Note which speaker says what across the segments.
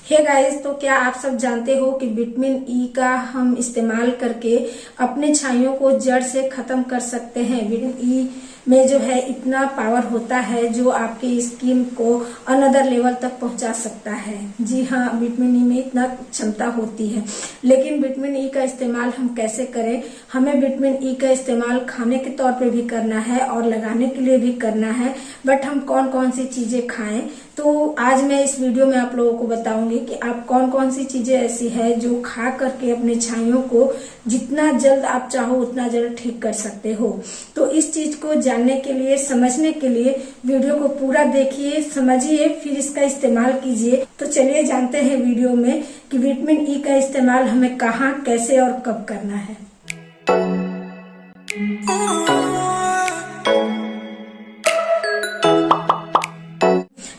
Speaker 1: Hey guys, तो क्या आप सब जानते हो कि विटामिन ई का हम इस्तेमाल करके अपने छाइयों को जड़ से खत्म कर सकते हैं। विटामिन ई में जो है इतना पावर होता है जो आपकी स्किन को अनदर लेवल तक पहुंचा सकता है। जी हाँ, विटामिन ई में इतना क्षमता होती है। लेकिन विटामिन ई का इस्तेमाल हम कैसे करें? हमें विटामिन ई का इस्तेमाल खाने के तौर पे भी करना है और लगाने के लिए भी करना है, बट हम कौन कौन सी चीजें खाएं, तो आज मैं इस वीडियो में आप लोगों को बताऊंगी कि आप कौन कौन सी चीजें ऐसी है जो खा करके अपने छाइयों को जितना जल्द आप चाहो उतना जल्द ठीक कर सकते हो। तो इस चीज को जानने के लिए, समझने के लिए वीडियो को पूरा देखिए, समझिए, फिर इसका इस्तेमाल कीजिए। तो चलिए जानते हैं वीडियो में कि विटामिन ई का इस्तेमाल हमें कहाँ, कैसे और कब करना है।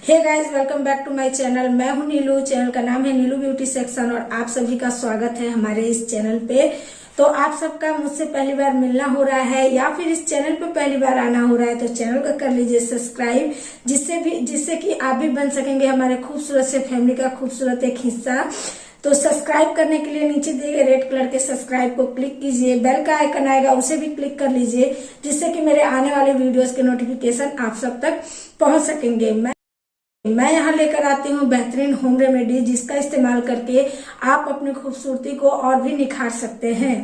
Speaker 1: Hey guys, welcome back to my channel. मैं हूं नीलू, चैनल का नाम है नीलू ब्यूटी सेक्शन और आप सभी का स्वागत है हमारे इस चैनल पे। तो आप सबका मुझसे पहली बार मिलना हो रहा है या फिर इस चैनल पे पहली बार आना हो रहा है तो चैनल को कर लीजिए सब्सक्राइब, जिससे कि आप भी बन सकेंगे हमारे खूबसूरत से फैमिली का खूबसूरत एक हिस्सा। तो सब्सक्राइब करने के लिए नीचे दिए गए रेड कलर के सब्सक्राइब को क्लिक कीजिए, बेल का आइकन आएगा उसे भी क्लिक कर लीजिए, जिससे कि मेरे आने वाले वीडियोस के नोटिफिकेशन आप सब तक पहुंच सकेंगे। मैं यहाँ लेकर आती हूँ बेहतरीन होम रेमेडी, जिसका इस्तेमाल करके आप अपनी खूबसूरती को और भी निखार सकते हैं।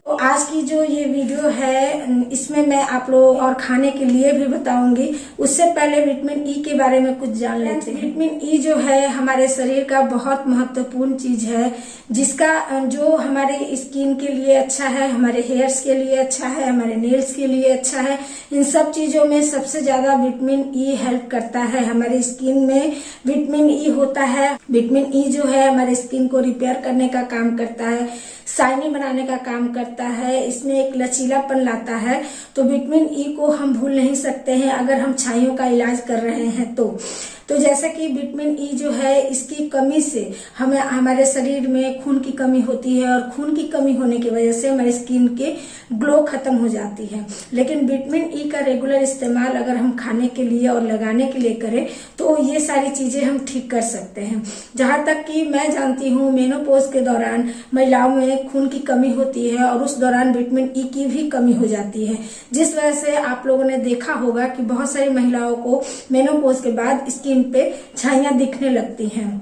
Speaker 1: तो आज की जो ये वीडियो है इसमें मैं आप लोग और खाने के लिए भी बताऊंगी। उससे पहले विटामिन ई के बारे में कुछ जान लेते हैं। विटामिन ई जो है हमारे शरीर का बहुत महत्वपूर्ण चीज है, जिसका जो हमारे स्किन के लिए अच्छा है, हमारे हेयर्स के लिए अच्छा है, हमारे नेल्स के लिए अच्छा है। इन सब चीजों में सबसे ज्यादा विटामिन ई हेल्प करता है। हमारे स्किन में विटामिन ई होता है। विटामिन ई जो है हमारे स्किन को रिपेयर करने का काम करता है, शाइनी बनाने का काम करता है, इसमें एक लचीलापन लाता है। तो विटामिन ई को हम भूल नहीं सकते हैं अगर हम छाइयों का इलाज कर रहे हैं तो जैसे कि विटामिन ई जो है इसकी कमी से हमें हमारे शरीर में खून की कमी होती है और खून की कमी होने की वजह से हमारी स्किन के ग्लो खत्म हो जाती है। लेकिन विटामिन ई का रेगुलर इस्तेमाल अगर हम खाने के लिए और लगाने के लिए करें तो ये सारी चीजें हम ठीक कर सकते हैं। जहां तक कि मैं जानती हूँ, मेनोपॉज के दौरान महिलाओं में खून की कमी होती है और उस दौरान विटामिन ई की भी कमी हो जाती है, जिस वजह से आप लोगों ने देखा होगा कि बहुत सारी महिलाओं को मेनोपॉज के बाद स्किन पे छाइयां दिखने लगती हैं।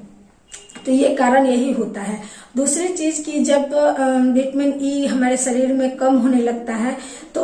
Speaker 1: तो ये कारण यही होता है। दूसरी चीज की जब विटामिन ई हमारे शरीर में कम होने लगता है तो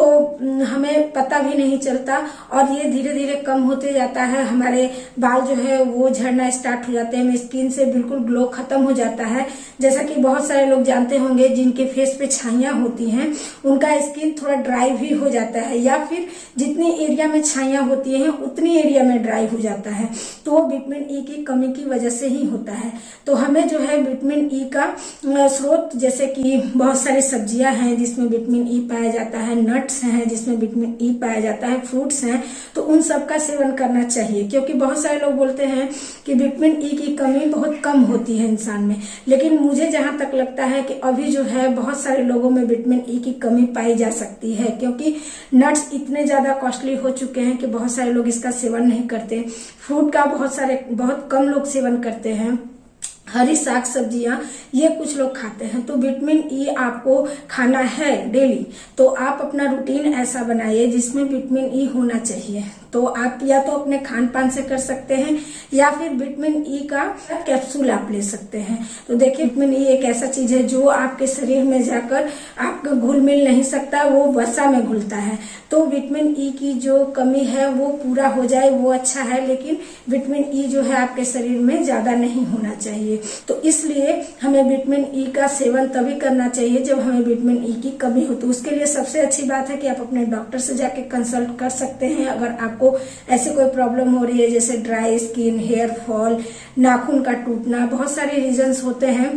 Speaker 1: हमें पता भी नहीं चलता और ये धीरे धीरे कम होते जाता है। हमारे बाल जो है वो झड़ना स्टार्ट हो जाते हैं, स्किन से बिल्कुल ग्लो खत्म हो जाता है। जैसा कि बहुत सारे लोग जानते होंगे जिनके फेस पे छाइयां होती हैं, उनका स्किन थोड़ा ड्राई भी हो जाता है, या फिर जितनी एरिया में छाइयां होती हैं उतनी एरिया में ड्राई हो जाता है। तो वो विटामिन ई की कमी की वजह से ही होता है। तो हमें जो है विटामिन ई का स्रोत, जैसे कि बहुत सारी सब्जियां हैं जिसमें विटामिन ई पाया जाता है, नट्स हैं जिसमें विटामिन ई पाया जाता है, फ्रूट्स हैं, तो उन सब का सेवन करना चाहिए। क्योंकि बहुत सारे लोग बोलते हैं कि विटामिन ई की कमी बहुत कम होती है इंसान में, लेकिन मुझे जहां तक लगता है कि अभी जो है बहुत सारे लोगों में विटामिन ई की कमी पाई जा सकती है, क्योंकि नट्स इतने ज्यादा कॉस्टली हो चुके हैं कि बहुत सारे लोग इसका सेवन नहीं करते। फ्रूट का बहुत कम लोग सेवन करते हैं। हरी साग सब्जियां ये कुछ लोग खाते हैं। तो विटामिन ई आपको खाना है डेली, तो आप अपना रूटीन ऐसा बनाइए जिसमें विटामिन ई होना चाहिए। तो आप या तो अपने खान पान से कर सकते हैं या फिर विटामिन ई का कैप्सूल आप ले सकते हैं। तो देखिए, विटामिन ई एक ऐसा चीज है जो आपके शरीर में जाकर आपका घुल मिल नहीं सकता, वो वसा में घुलता है। तो विटामिन ई की जो कमी है वो पूरा हो जाए वो अच्छा है, लेकिन विटामिन ई जो है आपके शरीर में ज्यादा नहीं होना चाहिए। तो इसलिए हमें विटामिन ई का सेवन तभी करना चाहिए जब हमें विटामिन ई की कमी हो। तो उसके लिए सबसे अच्छी बात है कि आप अपने डॉक्टर से जाके कंसल्ट कर सकते हैं। अगर आपको ऐसी कोई प्रॉब्लम हो रही है जैसे ड्राई स्किन, हेयर फॉल, नाखून का टूटना, बहुत सारे रीजंस होते हैं,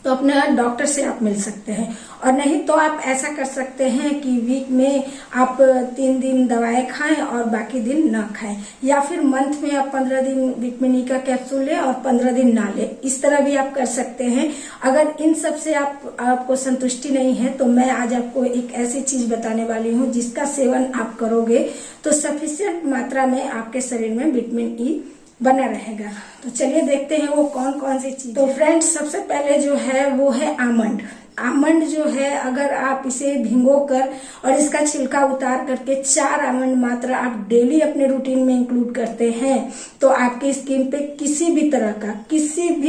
Speaker 1: तो अपने डॉक्टर से आप मिल सकते हैं। और नहीं तो आप ऐसा कर सकते हैं कि वीक में आप 3 दिन दवाएं खाएं और बाकी दिन ना खाएं, या फिर मंथ में आप 15 दिन विटामिन ई का कैप्सूल लें और 15 दिन ना लें। इस तरह भी आप कर सकते हैं। अगर इन सब से आपको संतुष्टि नहीं है तो मैं आज आपको एक ऐसी चीज बताने वाली हूँ जिसका सेवन आप करोगे तो सफिशिएंट मात्रा में आपके शरीर में विटामिन ई बना रहेगा। तो चलिए देखते हैं वो कौन कौन सी चीज। तो फ्रेंड्स, सबसे पहले जो है वो है आमंड। आमंड जो है, अगर आप इसे भिगो कर और इसका छिलका उतार करके 4 आमंड मात्र आप डेली अपने रूटीन में इंक्लूड करते हैं तो आपकी स्किन पे किसी भी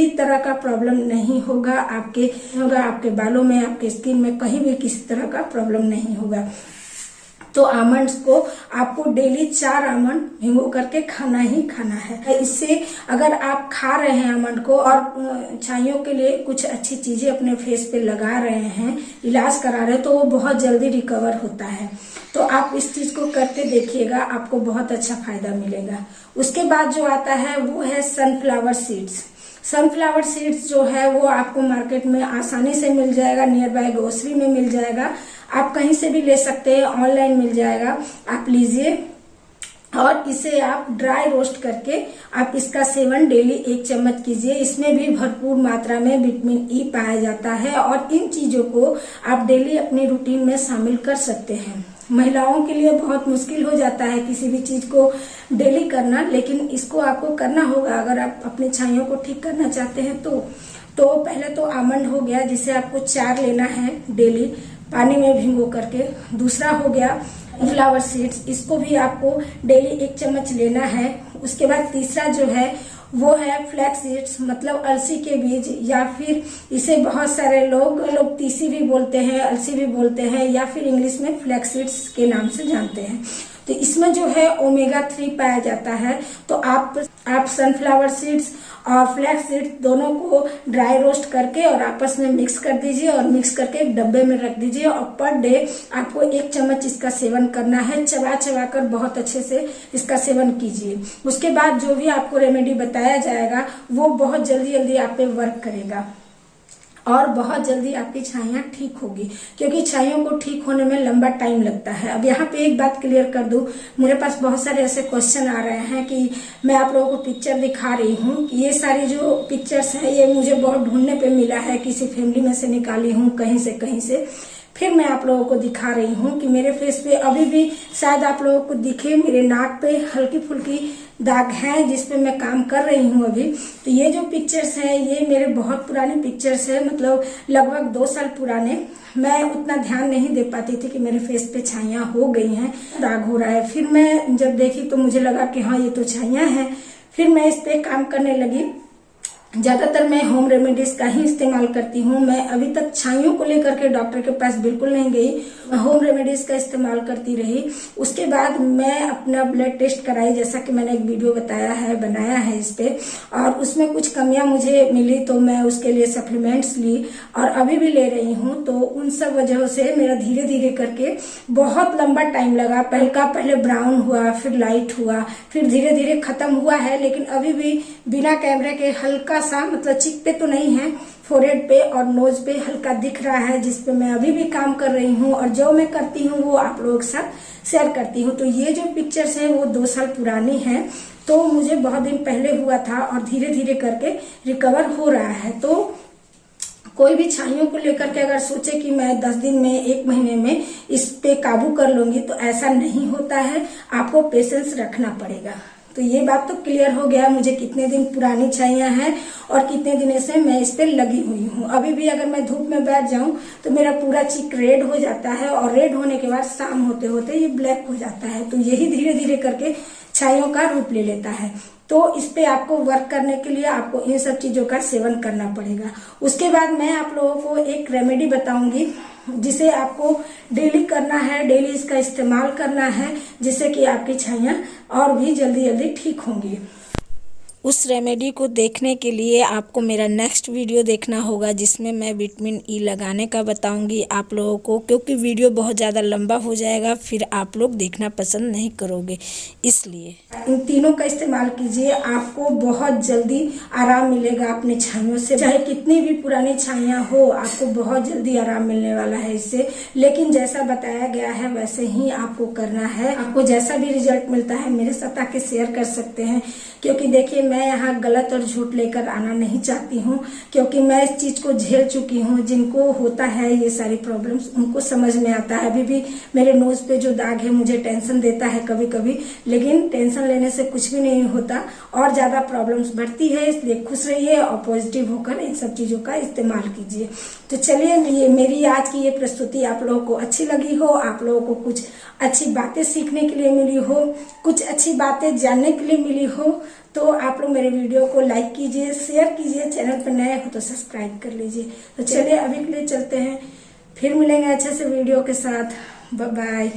Speaker 1: तरह का प्रॉब्लम नहीं होगा। आपके बालों में, आपके स्किन में कहीं भी किसी तरह का प्रॉब्लम नहीं होगा। तो आमंड्स को आपको डेली 4 आमंड भिगो करके खाना ही खाना है। इससे अगर आप खा रहे हैं आमंड को और छाइयों के लिए कुछ अच्छी चीजें अपने फेस पे लगा रहे हैं, इलाज करा रहे हैं, तो वो बहुत जल्दी रिकवर होता है। तो आप इस चीज को करके देखिएगा, आपको बहुत अच्छा फायदा मिलेगा। उसके बाद जो आता है वो है सनफ्लावर सीड्स। सनफ्लावर सीड्स जो है वो आपको मार्केट में आसानी से मिल जाएगा, नियर बाय ग्रोसरी में मिल जाएगा, आप कहीं से भी ले सकते हैं, ऑनलाइन मिल जाएगा, आप लीजिए और इसे आप ड्राई रोस्ट करके आप इसका सेवन डेली 1 चम्मच कीजिए। इसमें भी भरपूर मात्रा में विटामिन ई पाया जाता है और इन चीजों को आप डेली अपनी रूटीन में शामिल कर सकते हैं। महिलाओं के लिए बहुत मुश्किल हो जाता है किसी भी चीज को डेली करना, लेकिन इसको आपको करना होगा अगर आप अपनी छाइयों को ठीक करना चाहते हैं तो पहले तो आमंड हो गया, जिसे आपको 4 लेना है डेली पानी में भिगो करके। दूसरा हो गया फ्लावर सीड्स, इसको भी आपको डेली 1 चम्मच लेना है। उसके बाद तीसरा जो है वो है फ्लैक्स सीड्स, मतलब अलसी के बीज, या फिर इसे बहुत सारे लोग तीसी भी बोलते हैं, अलसी भी बोलते हैं, या फिर इंग्लिश में फ्लैक्स सीड्स के नाम से जानते हैं। तो इसमें जो है ओमेगा 3 पाया जाता है। तो आप सनफ्लावर सीड्स और फ्लैक्स सीड्स दोनों को ड्राई रोस्ट करके और आपस में मिक्स कर दीजिए और मिक्स करके एक डब्बे में रख दीजिए और पर डे आपको 1 चम्मच इसका सेवन करना है। चबा कर बहुत अच्छे से इसका सेवन कीजिए। उसके बाद जो भी आपको रेमेडी बताया जाएगा वो बहुत जल्दी आप पे वर्क करेगा और बहुत जल्दी आपकी छाइयां ठीक होगी, क्योंकि छाइयों को ठीक होने में लंबा टाइम लगता है। अब यहाँ पे एक बात क्लियर कर दूं, मेरे पास बहुत सारे ऐसे क्वेश्चन आ रहे हैं कि मैं आप लोगों को पिक्चर दिखा रही हूँ कि ये सारी जो पिक्चर्स हैं ये मुझे बहुत ढूंढने पे मिला है, किसी फैमिली में से निकाली हूँ कहीं से। फिर मैं आप लोगों को दिखा रही हूँ कि मेरे फेस पे अभी भी शायद आप लोगों को दिखे, मेरे नाक पे हल्की फुल्की दाग हैं जिसपे मैं काम कर रही हूँ अभी। तो ये जो पिक्चर्स हैं ये मेरे बहुत पुराने पिक्चर्स हैं, मतलब लगभग 2 साल पुराने। मैं उतना ध्यान नहीं दे पाती थी कि मेरे फेस पे छाइयां हो गई हैं, दाग हो रहा है। फिर मैं जब देखी तो मुझे लगा कि हाँ ये तो छाइयां हैं। फिर मैं इस पे काम करने लगी। ज्यादातर मैं होम रेमेडीज का ही इस्तेमाल करती हूँ। मैं अभी तक छाइयों को लेकर के डॉक्टर के पास बिल्कुल नहीं गई, मैं होम रेमेडीज का इस्तेमाल करती रही। उसके बाद मैं अपना ब्लड टेस्ट कराई, जैसा कि मैंने एक वीडियो बनाया है इस पे, और उसमें कुछ कमियां मुझे मिली तो मैं उसके लिए सप्लीमेंट्स ली और अभी भी ले रही हूँ। तो उन सब वजहों से मेरा धीरे धीरे करके बहुत लंबा टाइम लगा। पहले ब्राउन हुआ, फिर लाइट हुआ, फिर धीरे धीरे खत्म हुआ है। लेकिन अभी भी बिना कैमरे के हल्का सा, मतलब चिक पे तो नहीं है, फोरहेड पे और नोज पे हल्का दिख रहा है, जिसपे मैं अभी भी काम कर रही हूँ और जो मैं करती हूँ वो आप लोगों के साथ शेयर करती हूँ। तो ये जो पिक्चर्स हैं वो 2 साल पुरानी हैं, तो मुझे बहुत दिन पहले हुआ था और धीरे धीरे करके रिकवर हो रहा है। तो कोई भी छाइयों को लेकर के अगर सोचे कि मैं 10 दिन में, 1 महीने में इस पे काबू कर लूंगी, तो ऐसा नहीं होता है, आपको पेशेंस रखना पड़ेगा। तो ये बात तो क्लियर हो गया मुझे कितने दिन पुरानी छाइयां हैं और कितने दिन से मैं इस पे लगी हुई हूँ। अभी भी अगर मैं धूप में बैठ जाऊं तो मेरा पूरा चिक रेड हो जाता है और रेड होने के बाद शाम होते होते ये ब्लैक हो जाता है। तो यही धीरे धीरे करके छाइयों का रूप ले लेता है। तो इस पे आपको वर्क करने के लिए आपको इन सब चीजों का सेवन करना पड़ेगा। उसके बाद मैं आप लोगों को एक रेमेडी बताऊंगी जिसे आपको डेली करना है, डेली इसका इस्तेमाल करना है, जिससे कि आपकी छाइयां और भी जल्दी ठीक होंगी। उस रेमेडी को देखने के लिए आपको मेरा नेक्स्ट वीडियो देखना होगा, जिसमें मैं विटामिन ई लगाने का बताऊंगी आप लोगों को, क्योंकि वीडियो बहुत ज़्यादा लंबा हो जाएगा, फिर आप लोग देखना पसंद नहीं करोगे। इसलिए इन तीनों का इस्तेमाल कीजिए, आपको बहुत जल्दी आराम मिलेगा अपने छाइयों से। चाहे कितनी भी पुरानी छाइयाँ हो, आपको बहुत जल्दी आराम मिलने वाला है इससे। लेकिन जैसा बताया गया है वैसे ही आपको करना है। आपको जैसा भी रिजल्ट मिलता है मेरे साथ आके शेयर कर सकते हैं, क्योंकि देखिए मैं यहाँ गलत और झूठ लेकर आना नहीं चाहती हूँ, क्योंकि मैं इस चीज को झेल चुकी हूँ। जिनको होता है ये सारी प्रॉब्लम्स उनको समझ में आता है। अभी भी मेरे नोज पे जो दाग है मुझे टेंशन देता है कभी कभी, लेकिन टेंशन लेने से कुछ भी नहीं होता और ज्यादा प्रॉब्लम्स बढ़ती है। इसलिए खुश रहिए और पॉजिटिव होकर इन सब चीजों का इस्तेमाल कीजिए। तो चलिए, ये मेरी आज की ये प्रस्तुति आप लोगों को अच्छी लगी हो, आप लोगों को कुछ अच्छी बातें सीखने के लिए मिली हो, कुछ अच्छी बातें जानने के लिए मिली हो, तो आप लोग मेरे वीडियो को लाइक कीजिए, शेयर कीजिए, चैनल पर नए हो तो सब्सक्राइब कर लीजिए। तो चलिए अभी के लिए चलते हैं, फिर मिलेंगे अच्छे से वीडियो के साथ। Bye bye.